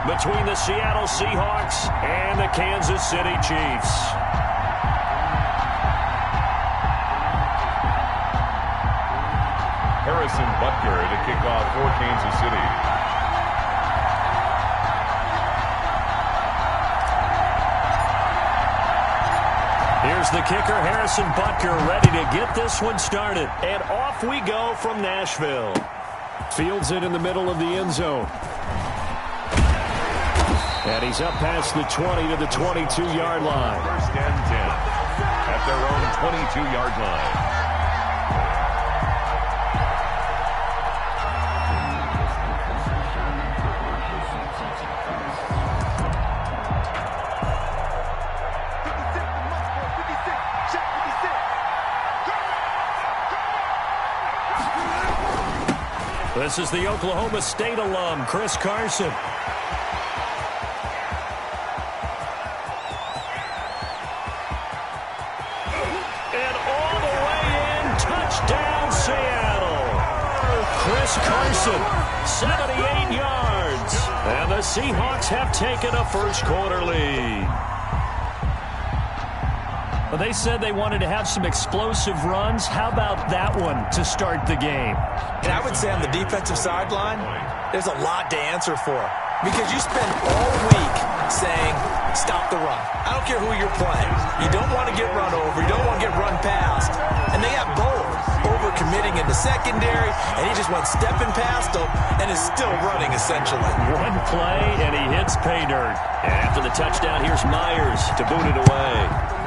between the Seattle Seahawks and the Kansas City Chiefs. Harrison Butker to kick off for Kansas City. Here's the kicker, Harrison Butker, ready to get this one started. And off we go from Nashville. Fields it in the middle of the end zone. And he's up past the 20 to the 22-yard line. First and 10 at their own 22-yard line. This is the Oklahoma State alum, Chris Carson. And all the way in, touchdown Seattle. Chris Carson, 78 yards. And the Seahawks have taken a first quarter lead. Well, they said they wanted to have some explosive runs. How about that one to start the game? And I would say on the defensive sideline, there's a lot to answer for. Because you spend all week saying, stop the run. I don't care who you're playing. You don't want to get run over. You don't want to get run past. And they have both over-committing in the secondary, and he just went stepping past them and is still running, essentially. One play, and he hits pay dirt. And after the touchdown, here's Myers to boot it away.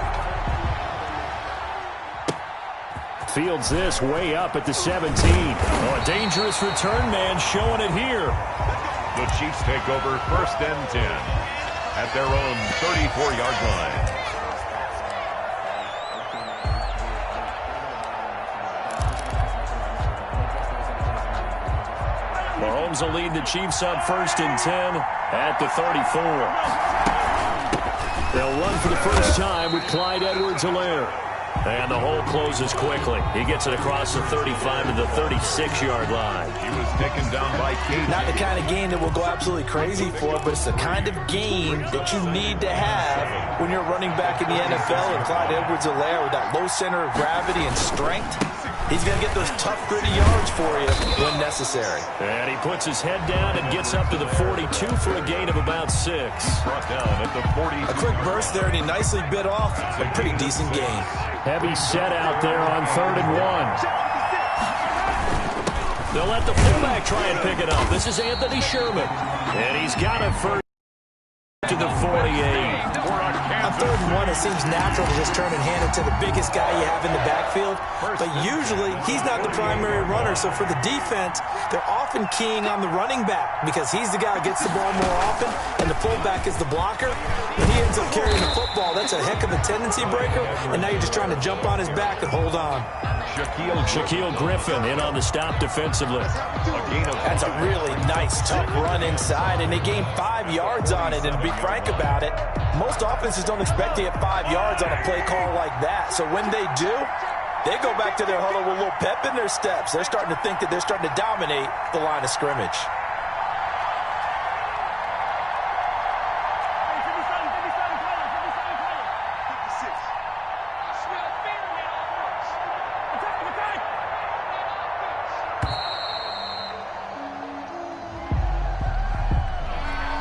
Fields this way up at the 17. Oh, a dangerous return man showing it here. The Chiefs take over first and 10 at their own 34-yard line. Mahomes will lead the Chiefs up first and 10 at the 34. They'll run for the first time with Clyde Edwards-Helaire. And the hole closes quickly. He gets it across the 35 to the 36-yard line. He was taken down by KG. Not the kind of game that we'll go absolutely crazy for, but it's the kind of game that you need to have when you're running back in the NFL. And Clyde Edwards-Helaire with that low center of gravity and strength, he's going to get those tough, gritty yards for you when necessary. And he puts his head down and gets up to the 42 for a gain of about 6. Brought down at the 40. A quick burst there, and he nicely bit off a pretty decent gain. Heavy set out there on 3rd and 1. They'll let the fullback try and pick it up. This is Anthony Sherman. And he's got it first to the 48. On 3rd and 1, it seems natural to just turn and hand it to the biggest guy you have in the backfield. But usually, he's not the primary runner. So for the defense, they're often keying on the running back because he's the guy who gets the ball more often, and the fullback is the blocker. When he ends up carrying the football, that's a heck of a tendency breaker, and now you're just trying to jump on his back and hold on. Shaquille Griffin in on the stop defensively. That's a really nice, tough run inside, and they gained 5 yards on it. And to be frank about it, most offenses don't expect to get 5 yards on a play call like that. So when they do, they go back to their huddle with a little pep in their steps. They're starting to think that they're starting to dominate the line of scrimmage.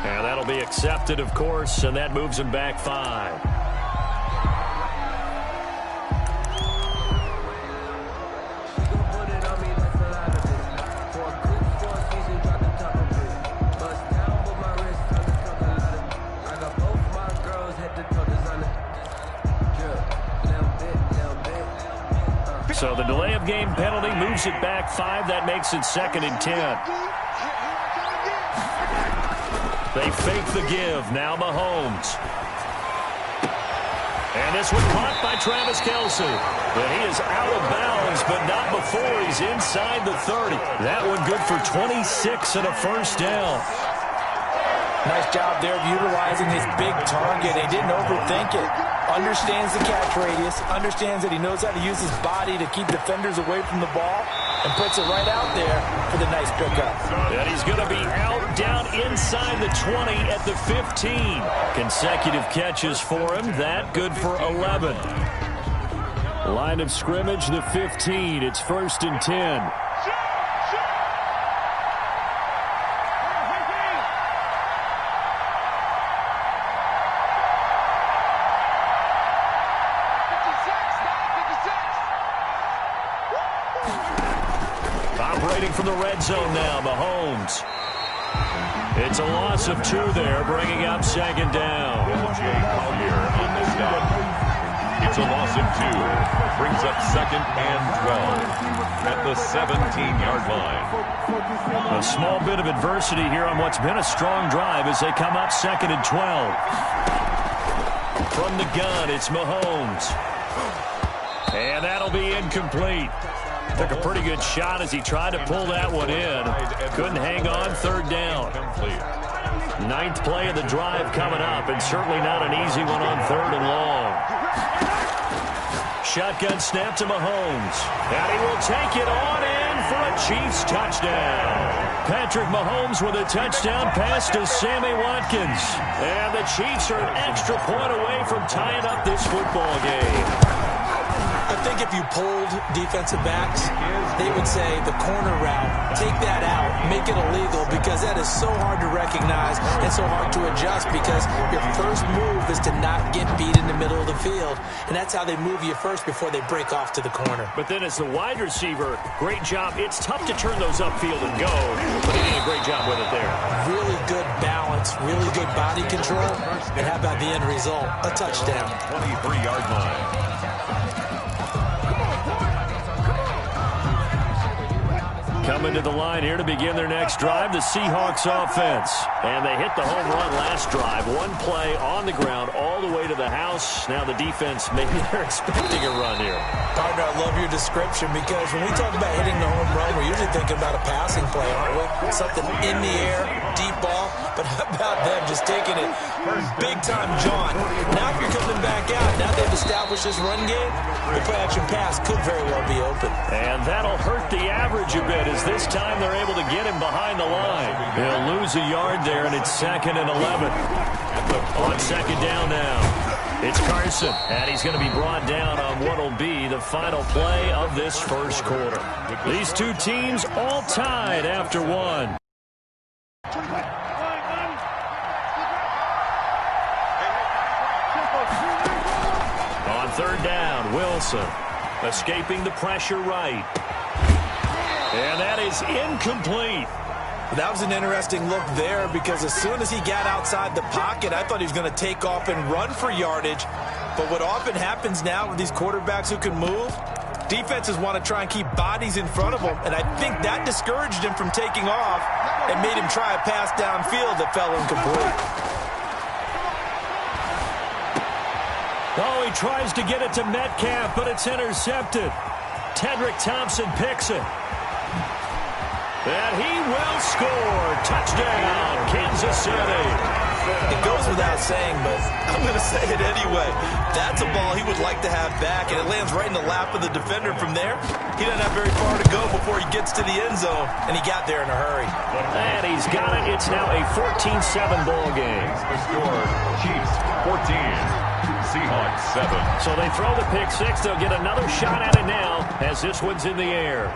And that'll be accepted, of course, and that moves him back 5. So the delay of game penalty moves it back 5. That makes it 2nd and 10. They fake the give. Now Mahomes. And this one caught by Travis Kelce. But he is out of bounds, but not before he's inside the 30. That one good for 26 and a first down. Nice job there of utilizing his big target. He didn't overthink it. Understands the catch radius. Understands that he knows how to use his body to keep defenders away from the ball. and puts it right out there for the nice pickup. And he's going to be out down inside the 20 at the 15. Consecutive catches for him. That good for 11. Line of scrimmage, the 15. It's 1st and 10. Operating from the red zone now, Mahomes. It's a loss of 2 there, bringing up 2nd down. Jay Collier on the stop. It's a loss of 2. Brings up 2nd and 12 at the 17-yard line. A small bit of adversity here on what's been a strong drive as they come up 2nd and 12. From the gun, it's Mahomes. And that'll be incomplete. Took a pretty good shot as he tried to pull that one in. Couldn't hang on. 3rd down. 9th play of the drive coming up, and certainly not an easy one on 3rd and long. Shotgun snap to Mahomes. And he will take it on in for a Chiefs touchdown. Patrick Mahomes with a touchdown pass to Sammy Watkins. And the Chiefs are an extra point away from tying up this football game. I think if you polled defensive backs, they would say the corner route, take that out, make it illegal, because that is so hard to recognize and so hard to adjust, because your first move is to not get beat in the middle of the field, and that's how they move you first before they break off to the corner. But then as the wide receiver, great job. It's tough to turn those upfield and go, but he did a great job with it there. Really good balance, really good body control, and how about the end result? A touchdown. 23-yard line. Coming to the line here to begin their next drive, the Seahawks offense. And they hit the home run last drive. One play on the ground all the way to the house. Now the defense, maybe they're expecting a run here. Partner, I love your description, because when we talk about hitting the home run, we're usually thinking about a passing play, aren't we? Something in the air, deep ball. But how about them just taking it big-time John? Now if you're coming back out, now they've established this run game, the play-action pass could very well be open. And that'll hurt the average a bit, as this time they're able to get him behind the line. He'll lose a yard there, and it's 2nd and 11. On 2nd down now. It's Carson, and he's going to be brought down on what will be the final play of this first quarter. These two teams all tied after 1. On 3rd down, Wilson escaping the pressure right. And that is incomplete. That was an interesting look there, because as soon as he got outside the pocket, I thought he was going to take off and run for yardage. But what often happens now with these quarterbacks who can move, defenses want to try and keep bodies in front of them, and I think that discouraged him from taking off and made him try a pass downfield that fell incomplete. Oh, he tries to get it to Metcalf, but it's intercepted. Tedrick Thompson picks it. And he will score. Touchdown, Kansas City. It goes without saying, but I'm going to say it anyway. That's a ball he would like to have back, and it lands right in the lap of the defender. From there, he doesn't have very far to go before he gets to the end zone, and he got there in a hurry. And he's got it. It's now a 14-7 ball game. The score, Chiefs 14, Seahawks 7. So they throw the pick six. They'll get another shot at it now as this one's in the air.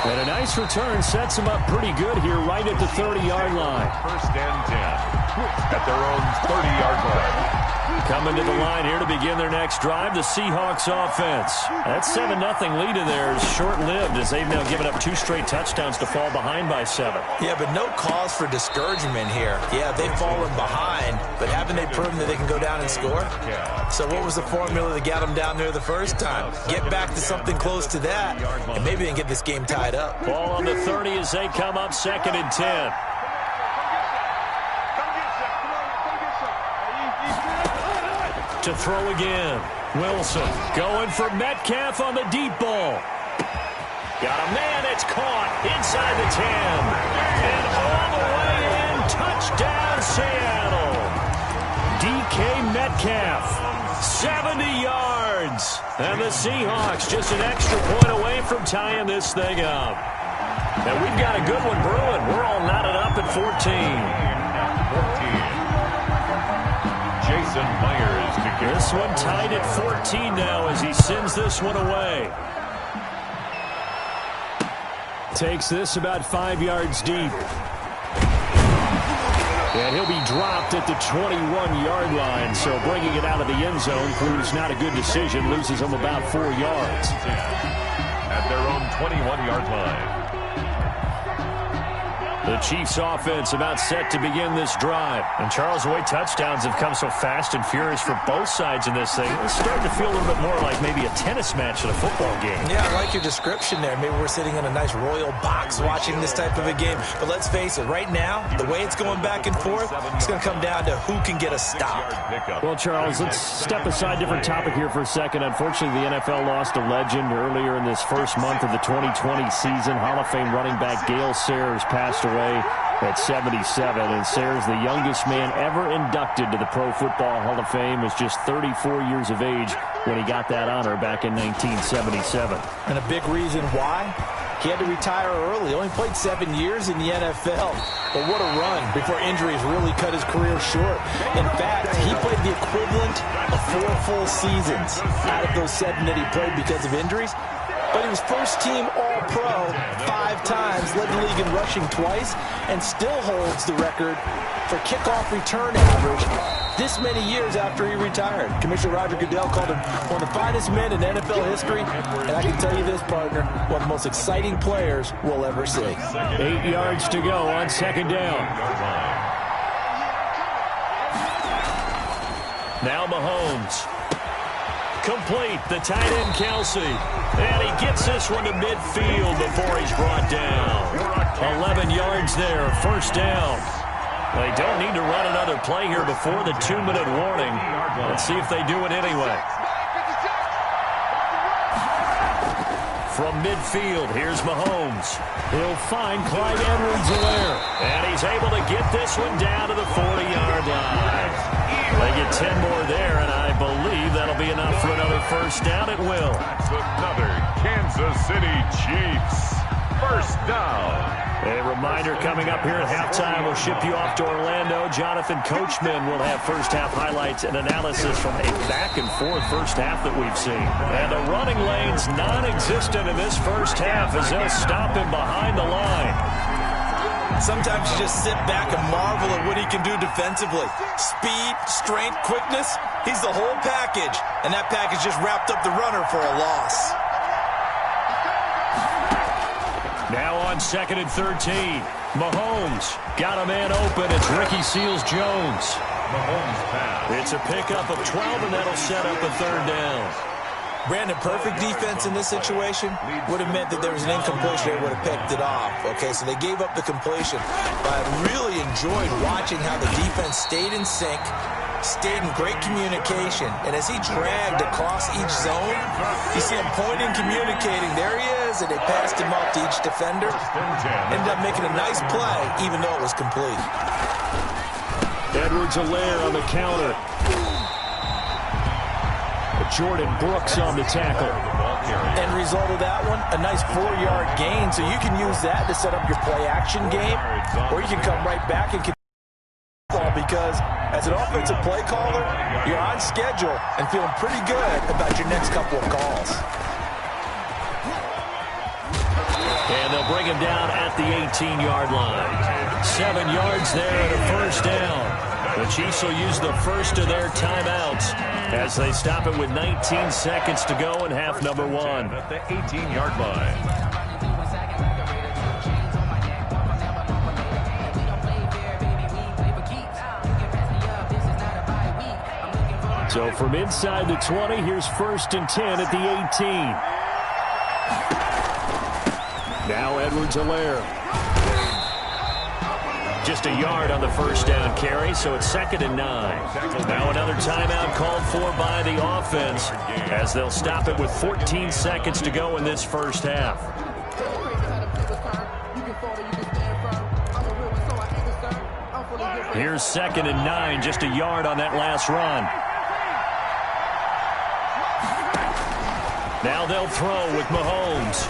And a nice return sets them up pretty good here right at the 30-yard line. 1st and 10 at their own 30-yard line. Coming to the line here to begin their next drive, the Seahawks offense. That 7-0 lead in there is short-lived, as they've now given up 2 straight touchdowns to fall behind by 7. Yeah, but no cause for discouragement here. Yeah, they've fallen behind, but haven't they proven that they can go down and score? So what was the formula that got them down there the first time? Get back to something close to that, and maybe they can get this game tied up. Ball on the 30 as they come up 2nd and 10. To throw again. Wilson going for Metcalf on the deep ball. Got a man. It's caught inside the 10. And all the way in. Touchdown, Seattle. DK Metcalf, 70 yards. And the Seahawks just an extra point away from tying this thing up. And we've got a good one brewing. We're all knotted up at 14. 14. Jason Myers to get this one tied at 14 now as he sends this one away. Takes this about 5 yards deep. And he'll be dropped at the 21-yard line. So bringing it out of the end zone proves not a good decision. Loses him about 4 yards. At their own 21-yard line. The Chiefs offense about set to begin this drive. And Charles, the way touchdowns have come so fast and furious for both sides in this thing, it's starting to feel a little bit more like maybe a tennis match at a football game. Yeah, I like your description there. Maybe we're sitting in a nice royal box watching this type of a game. But let's face it, right now, the way it's going back and forth, it's going to come down to who can get a stop. Well, Charles, let's step aside different topic here for a second. Unfortunately, the NFL lost a legend earlier in this first month of the 2020 season. Hall of Fame running back Gale Sayers passed away at 77, and Sayers, the youngest man ever inducted to the Pro Football Hall of Fame, was just 34 years of age when he got that honor back in 1977. And a big reason why? He had to retire early. Only played 7 years in the NFL. But what a run before injuries really cut his career short. In fact, he played the equivalent of 4 full seasons out of those 7 that he played because of injuries. But he was first-team All-Pro 5 times, led the league in rushing twice, and still holds the record for kickoff return average this many years after he retired. Commissioner Roger Goodell called him one of the finest men in NFL history, and I can tell you this, partner, one of the most exciting players we'll ever see. 8 yards to go on second down. Now Mahomes. Complete, the tight end Kelsey. And he gets this one to midfield before he's brought down. 11 yards there, first down. They don't need to run another play here before the 2-minute warning. Let's see if they do it anyway. From midfield, here's Mahomes. He'll find Clyde Edwards-Helaire. And he's able to get this one down to the 40-yard line. They get 10 more there, and I believe that'll be enough for another first down. It will. That's another Kansas City Chiefs first down. A reminder coming up here at halftime. We'll ship you off to Orlando. Jonathan Coachman will have first-half highlights and analysis from a back-and-forth first half that we've seen. And the running lane's non-existent in this first half as they'll stop him behind the line. Sometimes you just sit back and marvel at what he can do defensively. Speed, strength, quickness, he's the whole package. And that package just wrapped up the runner for a loss. Now on 2nd and 13. Mahomes got a man open. It's Ricky Seals-Jones. Mahomes pass. It's a pickup of 12, and that'll set up a third down. Brandon, perfect defense in this situation would have meant that there was an incompletion. They would have picked it off. Okay, so they gave up the completion. But I really enjoyed watching how the defense stayed in sync, stayed in great communication. And as he dragged across each zone, you see him pointing, communicating. There he is, and they passed him up to each defender. Ended up making a nice play, even though it was complete. Edwards-Helaire on the counter. Jordan Brooks on the tackle. End result of that one, a nice 4-yard gain. So you can use that to set up your play-action game, or you can come right back and ball because as an offensive play caller, you're on schedule and feeling pretty good about your next couple of calls. And they'll bring him down at the 18-yard line. 7 yards there and a first down. The Chiefs will use the first of their timeouts as they stop it with 19 seconds to go in half number 1. At the 18-yard line. So from inside the 20, here's 1st and 10 at the 18. Now Edwards-Helaire. Just a yard on the first down carry, so it's 2nd and 9. Now another timeout called for by the offense as they'll stop it with 14 seconds to go in this first half. Here's 2nd and 9, just a yard on that last run. Now they'll throw with Mahomes.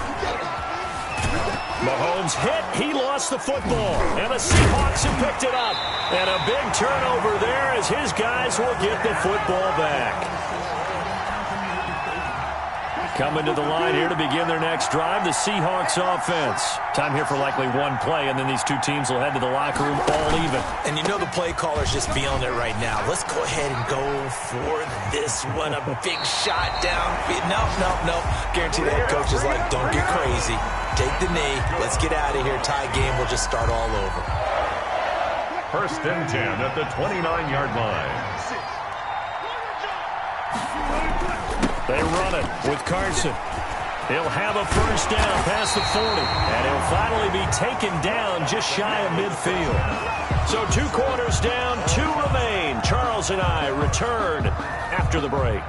Mahomes hit. He lost the football. And the Seahawks have picked it up. And a big turnover there as his guys will get the football back. Coming to the line here to begin their next drive, the Seahawks offense. Time here for likely one play, and then these two teams will head to the locker room all even. And you know the play caller's just feeling it right now. Let's go ahead and go for this one. A big shot down. Nope. Guarantee the head coach is like, don't get crazy. Take the knee. Let's get out of here. Tie game. We'll just start all over. 1st and 10 at the 29-yard line. They run it with Carson. He'll have a first down past the 40. And he'll finally be taken down just shy of midfield. So 2 quarters down, 2 remain. Charles and I return after the break.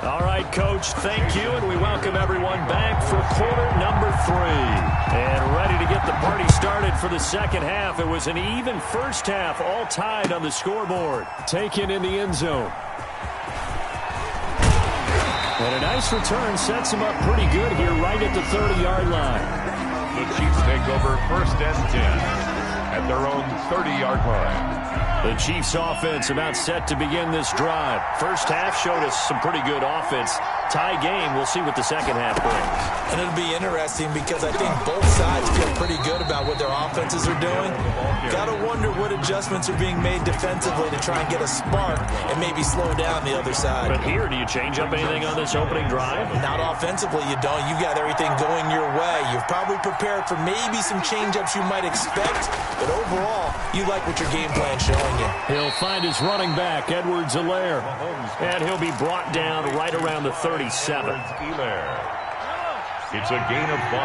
All right, Coach, thank you. And we welcome everyone back for quarter number 3. And ready to get the party started for the second half. It was an even first half, all tied on the scoreboard. Taken in the end zone. And a nice return sets him up pretty good here right at the 30-yard line. The Chiefs take over 1st and 10 at their own 30-yard line. The Chiefs offense about set to begin this drive. First half showed us some pretty good offense. Tie game, we'll see what the second half brings. And it'll be interesting because I think both sides feel pretty good about what their offenses are doing. Got to wonder what adjustments are being made defensively to try and get a spark and maybe slow down the other side. But here, do you change up anything on this opening drive? Not offensively, you don't. You got everything going your way. You've probably prepared for maybe some change-ups you might expect, but overall, you like what your game plan's showing you. He'll find his running back, Edwards-Helaire, and he'll be brought down right around the 37. It's a gain of 5.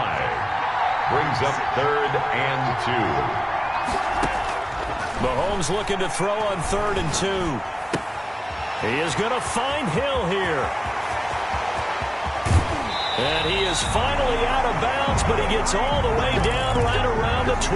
Brings up 3rd and 2. Mahomes looking to throw on 3rd and 2. He is going to find Hill here. And he is finally out of bounds, but he gets all the way down right around the 20.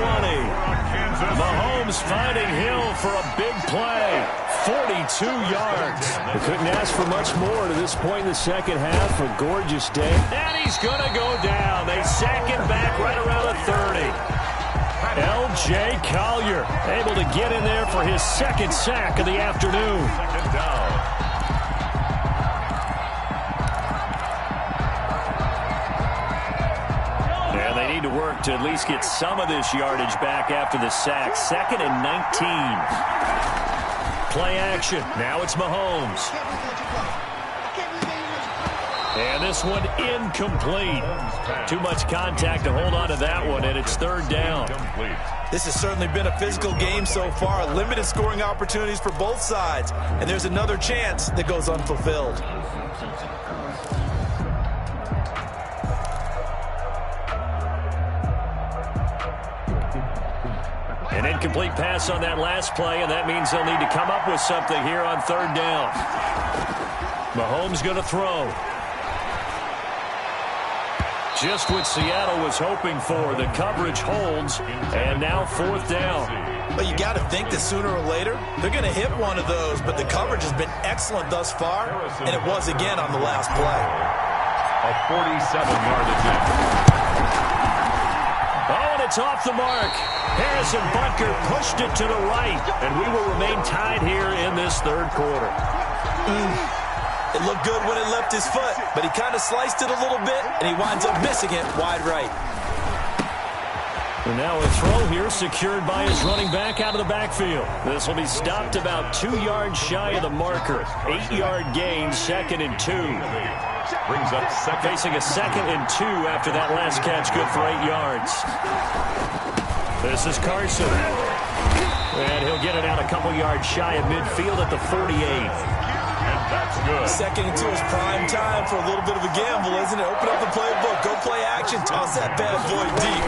Mahomes finding Hill for a big play. 42 yards. They couldn't ask for much more to this point in the second half. A gorgeous day. And he's going to go down. They sack him back right around the 30. L.J. Collier able to get in there for his 2nd sack of the afternoon. 2nd down. And they need to work to at least get some of this yardage back after the sack. 2nd and 19. Play action. Now it's Mahomes. And this one incomplete. Too much contact to hold on to that one, and it's 3rd down. This has certainly been a physical game so far. Limited scoring opportunities for both sides. And there's another chance that goes unfulfilled. An incomplete pass on that last play, and that means they'll need to come up with something here on 3rd down. Mahomes going to throw. Just what Seattle was hoping for. The coverage holds, and now 4th down. But you got to think that sooner or later, they're going to hit one of those, but the coverage has been excellent thus far, and it was again on the last play. A 47-yard attempt. Oh, and it's off the mark. Harrison Butker pushed it to the right, and we will remain tied here in this 3rd quarter. It looked good when it left his foot, but he kind of sliced it a little bit, and he winds up missing it wide right. And now a throw here secured by his running back out of the backfield. This will be stopped about 2 yards shy of the marker. 8-yard gain, 2nd and 2. Brings up second. Facing a 2nd and 2 after that last catch, good for 8 yards. This is Carson. And he'll get it out a couple yards shy of midfield at the 48. That's good. 2nd and 2 is prime time for a little bit of a gamble, isn't it? Open up the playbook, go play action, toss that bad boy deep.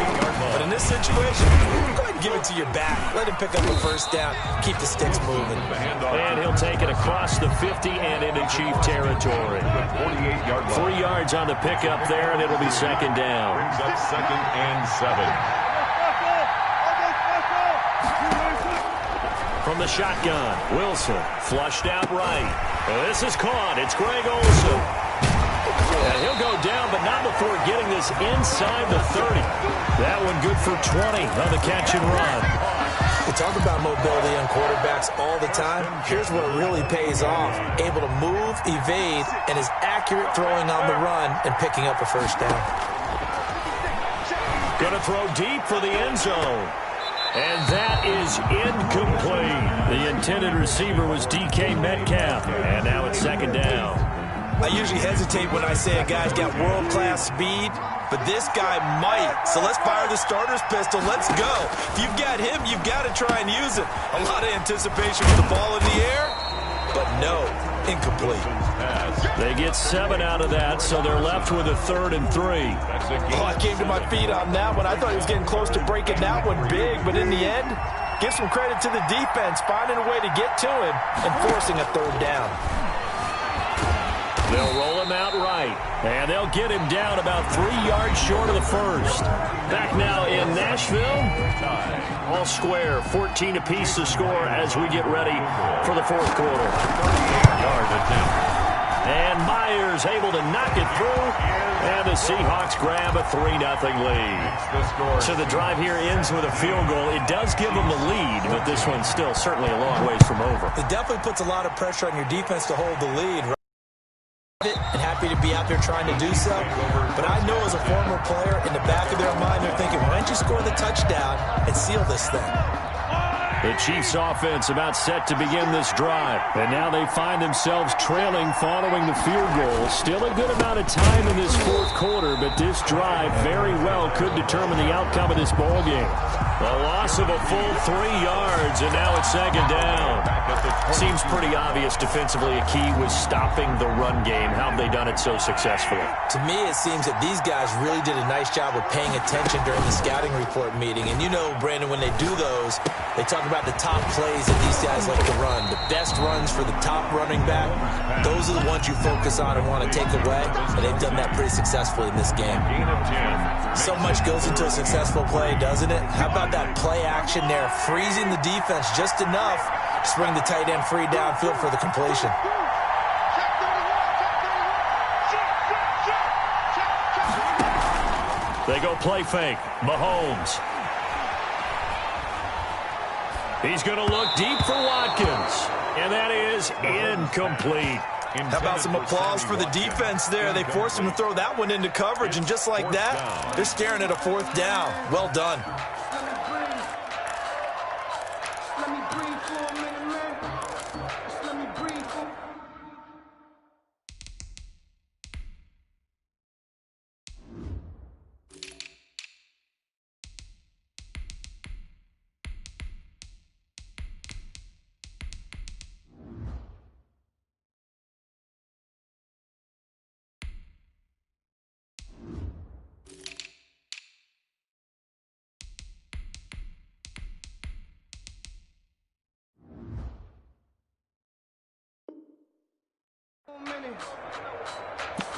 But in this situation, go ahead and give it to your back. Let him pick up the first down, keep the sticks moving. And he'll take it across the 50 and into Chief territory. 48-yard line. 3 yards on the pickup there, and it'll be 2nd down. Brings up 2nd and 7. from the shotgun. Wilson flushed out right. This is caught. It's Greg Olsen. And he'll go down, but not before getting this inside the 30. That one good for 20 on the catch and run. We talk about mobility on quarterbacks all the time. Here's what really pays off. Able to move, evade, and is accurate throwing on the run and picking up a first down. Going to throw deep for the end zone. And that is incomplete. The intended receiver was DK Metcalf. And now it's second down. I usually hesitate when I say a guy's got world-class speed, but this guy might. So let's fire the starter's pistol. Let's go. If you've got him, you've got to try and use it. A lot of anticipation with the ball in the air, but no, incomplete. They get 7 out of that, so they're left with a 3rd and 3. Oh, I came to my feet on that one. I thought he was getting close to breaking that one big, but in the end, give some credit to the defense, finding a way to get to him and forcing a 3rd down. They'll roll him out right, and they'll get him down about 3 yards short of the first. Back now in Nashville. All square, 14 apiece to score as we get ready for the 4th quarter. And Myers able to knock it through, and the Seahawks grab a 3-0 lead. So the drive here ends with a field goal. It does give them the lead, but this one's still certainly a long ways from over. It definitely puts a lot of pressure on your defense to hold the lead, right? And happy to be out there trying to do so. But I know as a former player, in the back of their mind, they're thinking, why don't you score the touchdown and seal this thing? The Chiefs offense about set to begin this drive. And now they find themselves trailing following the field goal. Still a good amount of time in this 4th quarter, but this drive very well could determine the outcome of this ball game. A loss of a full 3 yards, and now it's second down. Seems pretty obvious defensively a key was stopping the run game. How have they done it so successfully? To me, it seems that these guys really did a nice job of paying attention during the scouting report meeting. And you know, Brandon, when they do those, they talk about the top plays that these guys like to run. The best runs for the top running back, those are the ones you focus on and want to take away. And they've done that pretty successfully in this game. So much goes into a successful play, doesn't it? How about that play action there, freezing the defense just enough to bring the tight end free downfield for the completion. They go play fake. Mahomes. He's going to look deep for Watkins. And that is incomplete. How about some applause for the defense there? They forced him to throw that one into coverage, and just like that, they're staring at a 4th down. Well done.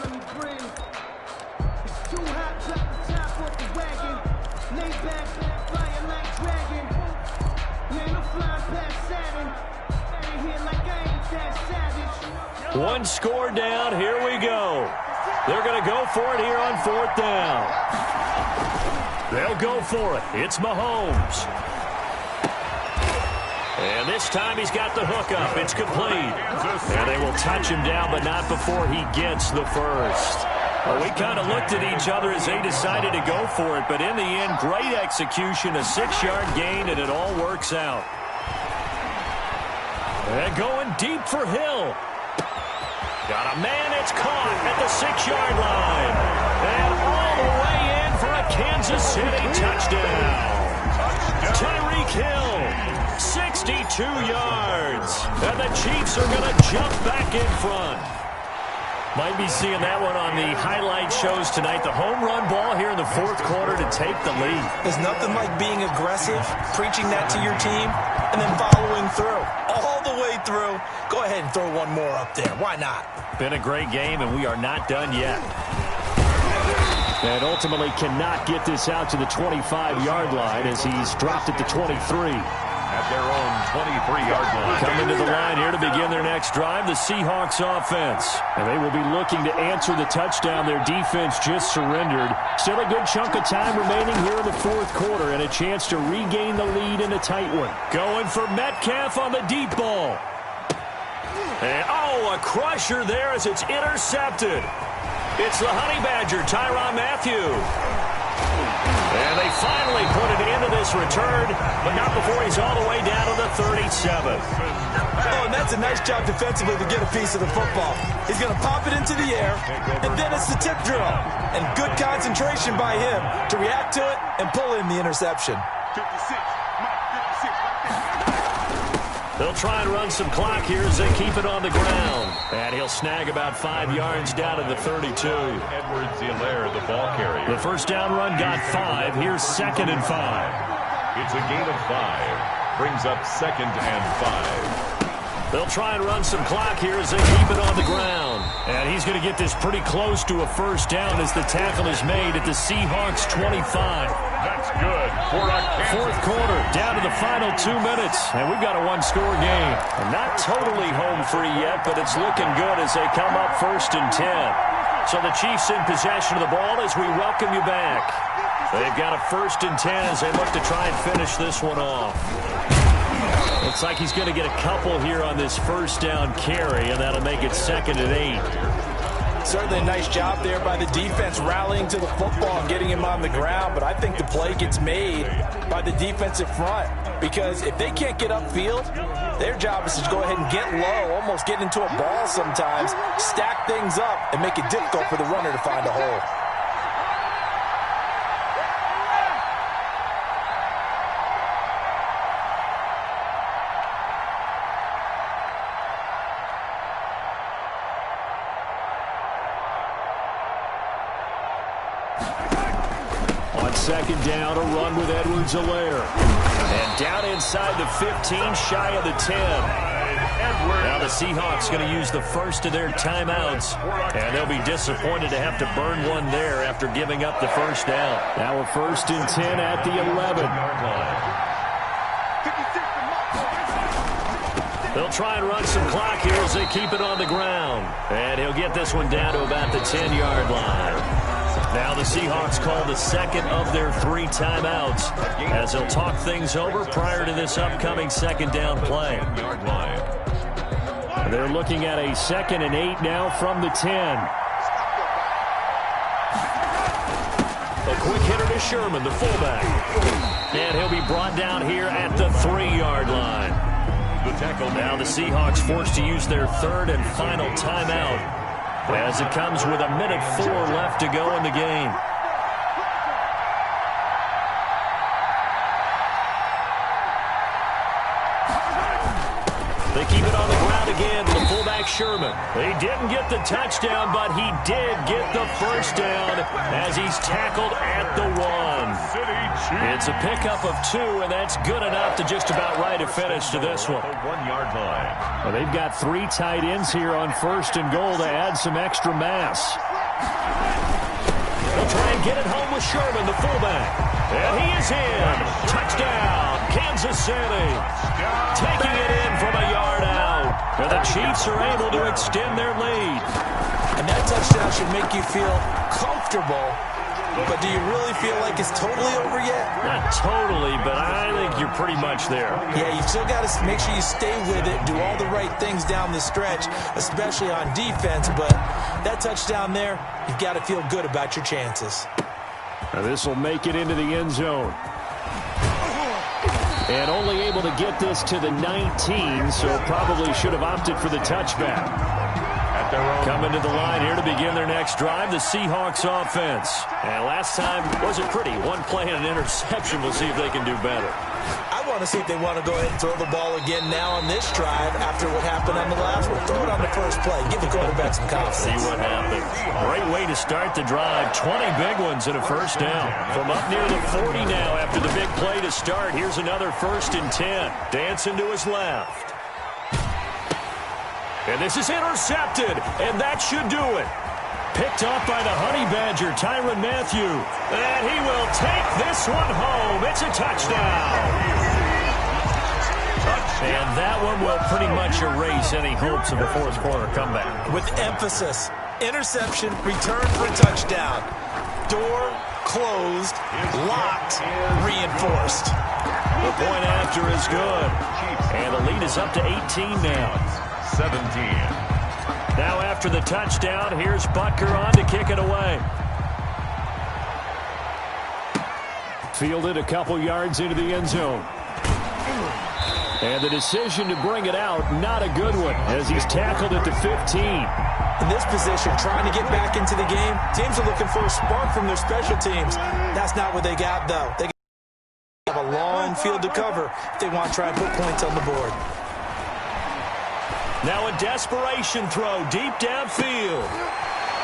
Let me breathe. It's too hot, drop the top off the wagon. Lay back, flying like dragon. Man, I'm flying past Saturn. Out of here like I ain't that savage. One score down, here we go. They're going to go for it here on 4th down. They'll go for it. It's Mahomes. And this time he's got the hook up. It's complete. And they will touch him down, but not before he gets the first. Well, we kind of looked at each other as they decided to go for it, but in the end, great execution, a 6-yard gain, and it all works out. And going deep for Hill. Got a man, it's caught at the 6-yard line. And all the way in for a Kansas City touchdown. Tyreek Hill, 62 yards. And the Chiefs are going to jump back in front. Might be seeing that one on the highlight shows tonight. The home run ball here in the 4th quarter to take the lead. There's nothing like being aggressive, preaching that to your team, and then following through. All the way through. Go ahead and throw one more up there. Why not? Been a great game, and we are not done yet. And ultimately cannot get this out to the 25-yard line as he's dropped at the 23. at their own 23-yard line. Coming to the line here to begin their next drive, the Seahawks offense. And they will be looking to answer the touchdown their defense just surrendered. Still a good chunk of time remaining here in the fourth quarter and a chance to regain the lead in a tight one. Going for Metcalf on the deep ball. And, a crusher there as it's intercepted. It's the Honey Badger, Tyrann Mathieu. And they finally put it into this return, but not before he's all the way down to the 37. Oh, and that's a nice job defensively to get a piece of the football. He's going to pop it into the air, and then it's the tip drill. And good concentration by him to react to it and pull in the interception. 56. They'll try and run some clock here as they keep it on the ground. And he'll snag about 5 yards down to the 32. Edwards-Helaire, the ball carrier. The first down run got 5. Here's 2nd and 5. It's a gain of 5. Brings up 2nd and 5. They'll try and run some clock here as they keep it on the ground. And he's going to get this pretty close to a first down as the tackle is made at the Seahawks 25. That's good for a Fourth quarter, down to the final 2 minutes, and we've got a one-score game. And not totally home free yet, but it's looking good as they come up 1st and 10. So the Chiefs in possession of the ball as we welcome you back. They've got a 1st and 10 as they look to try and finish this one off. Looks like he's going to get a couple here on this first down carry, and that'll make it 2nd and 8. Certainly a nice job there by the defense rallying to the football and getting him on the ground, but I think the play gets made by the defensive front because if they can't get upfield, their job is to go ahead and get low, almost get into a ball sometimes, stack things up, and make it difficult for the runner to find a hole. Second down, a run with Edwards-Helaire. And down inside the 15, shy of the 10. Now the Seahawks going to use the first of their timeouts. And they'll be disappointed to have to burn one there after giving up the first down. Now a 1st and 10 at the 11. They'll try and run some clock here as they keep it on the ground. And he'll get this one down to about the 10-yard line. Now the Seahawks call the second of their 3 timeouts as they'll talk things over prior to this upcoming second down play. They're looking at a 2nd and 8 now from the 10. A quick hitter to Sherman, the fullback. And he'll be brought down here at the 3-yard line. Now the Seahawks forced to use their 3rd and final timeout as it comes with 1:04 left to go in the game. They keep it on the ground again to the fullback Sherman. He didn't get the touchdown, but he did get the first down as he's tackled at the 1. It's a pickup of 2, and that's good enough to just about right a finish to this one. 1-yard line. Well, they've got 3 tight ends here on 1st and goal to add some extra mass. They'll try and get it home with Sherman, the fullback. And he is in. Touchdown, Kansas City. Taking it in from a yard out. And the Chiefs are able to extend their lead. And that touchdown should make you feel comfortable. But do you really feel like it's totally over yet? Not totally, but I think you're pretty much there. Yeah, you still got to make sure you stay with it, do all the right things down the stretch, especially on defense. But that touchdown there, you've got to feel good about your chances. Now this will make it into the end zone. And only able to get this to the 19, so probably should have opted for the touchback. Coming to the line here to begin their next drive, the Seahawks offense. And last time wasn't pretty. One play and an interception. We'll see if they can do better. I want to see if they want to go ahead and throw the ball again now on this drive after what happened on the last one. Throw it on the first play. Give the quarterback some confidence. See what happens. Great way to start the drive. 20 big ones and a first down. From up near the 40 now after the big play to start. Here's another 1st and 10. Dancing to his left. And this is intercepted, and that should do it. Picked off by the Honey Badger, Tyrann Mathieu. And he will take this one home. It's a touchdown. And that one will pretty much erase any hopes of a fourth quarter comeback. With emphasis, interception, return for a touchdown. Door closed, locked, reinforced. The point after is good. And the lead is up to 18 now. 17. Now after the touchdown, here's Butker on to kick it away. Fielded a couple yards into the end zone. And the decision to bring it out, not a good one, as he's tackled at the 15. In this position, trying to get back into the game, teams are looking for a spark from their special teams. That's not what they got, though. They have a long field to cover if they want to try and put points on the board. Now a desperation throw deep downfield.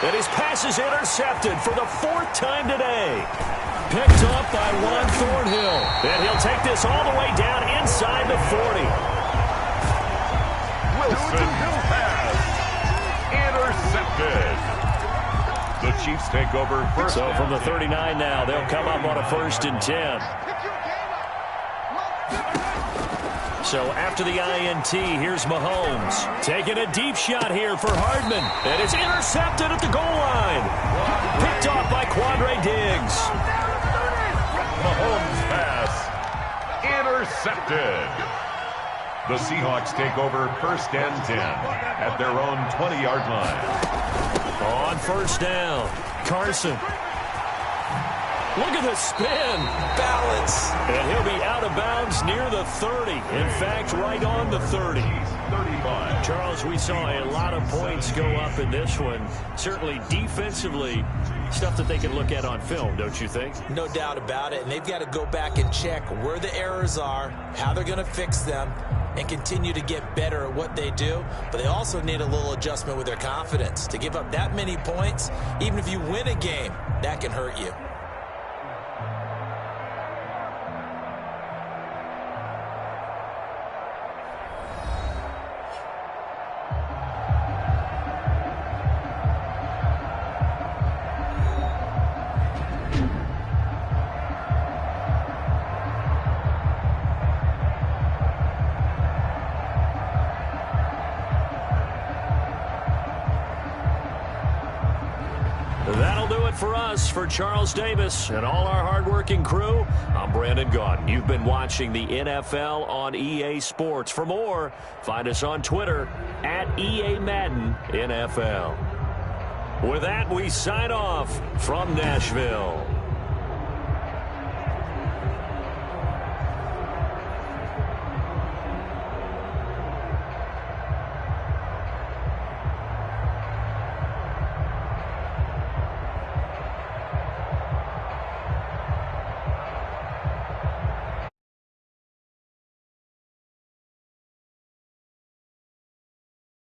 And his pass is intercepted for the fourth time today. Picked up by Juan Thornhill. And he'll take this all the way down inside the 40. Wilson pass. Intercepted. The Chiefs take over first. So from the 39 now, they'll come up on a 1st and 10. So after the INT, here's Mahomes. Taking a deep shot here for Hardman. And it's intercepted at the goal line. Picked off by Quandre Diggs. Mahomes pass. Intercepted. The Seahawks take over 1st and 10 at their own 20-yard line. On 1st down, Carson. Look at the spin. Balance. And he'll be out of bounds near the 30. In fact, right on the 30. 35. Charles, we saw a lot of points go up in this one. Certainly defensively, stuff that they can look at on film, don't you think? No doubt about it. And they've got to go back and check where the errors are, how they're going to fix them, and continue to get better at what they do. But they also need a little adjustment with their confidence. To give up that many points, even if you win a game, that can hurt you. That'll do it for us. For Charles Davis and all our hardworking crew, I'm Brandon Gaudin. You've been watching the NFL on EA Sports. For more, find us on Twitter at EA Madden NFL. With that, we sign off from Nashville.